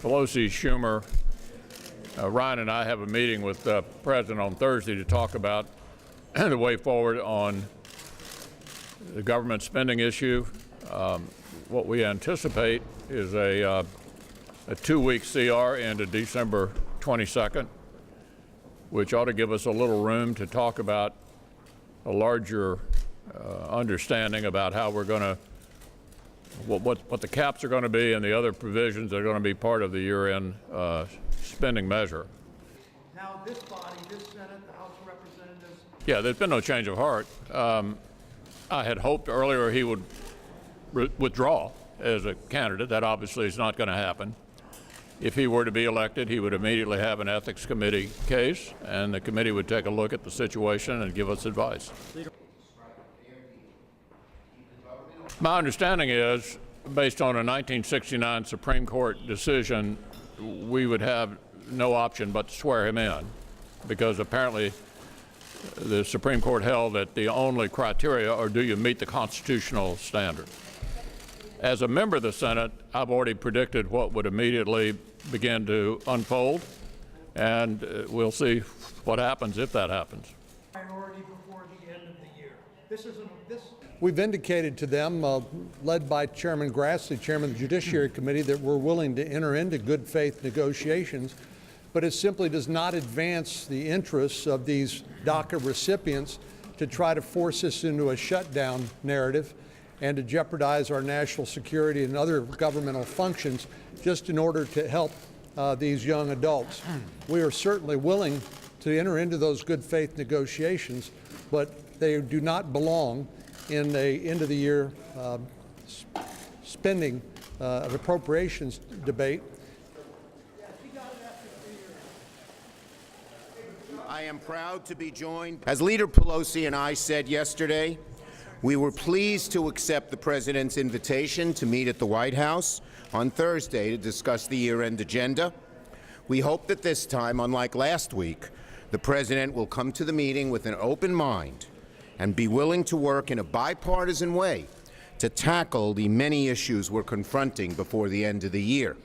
Pelosi, Schumer, Ryan and I have a meeting with the President on Thursday to talk about the way forward on the government spending issue. What we anticipate is a 2-week CR into December 22nd, which ought to give us a little room to talk about a larger understanding about how we're going to, what the caps are going to be and the other provisions that are going to be part of the year-end spending measure. Now this body, this Senate, the House of Representatives. Yeah, there's been no change of heart. I had hoped earlier he would withdraw as a candidate. That obviously is not going to happen. If he were to be elected, he would immediately have an ethics committee case, and the committee would take a look at the situation and give us advice. My understanding is, based on a 1969 Supreme Court decision, we would have no option but to swear him in, because apparently the Supreme Court held that the only criteria are, do you meet the constitutional standard? As a member of the Senate, I've already predicted what would immediately begin to unfold, and we'll see what happens if that happens. Priority before the end of the year. We've indicated to them, led by Chairman Grassley, Chairman of the Judiciary Committee, that we're willing to enter into good faith negotiations, but it simply does not advance the interests of these DACA recipients to try to force us into a shutdown narrative and to jeopardize our national security and other governmental functions just in order to help these young adults. We are certainly willing to enter into those good faith negotiations, but they do not belong in a end-of-the-year spending of appropriations debate. I am proud to be joined. As Leader Pelosi and I said yesterday, we were pleased to accept the President's invitation to meet at the White House on Thursday to discuss the year-end agenda. We hope that this time, unlike last week, the President will come to the meeting with an open mind and be willing to work in a bipartisan way to tackle the many issues we're confronting before the end of the year.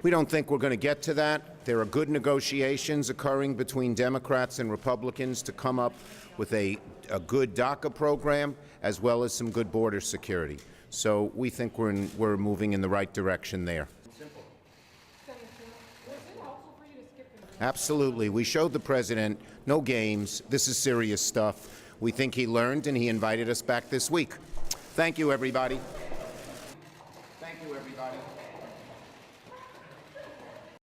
We don't think we're going to get to that. There are good negotiations occurring between Democrats and Republicans to come up with a good DACA program, as well as some good border security. So we think we're moving in the right direction there. Absolutely. We showed the President no games. This is serious stuff. We think he learned, and he invited us back this week. Thank you, everybody. Thank you, everybody.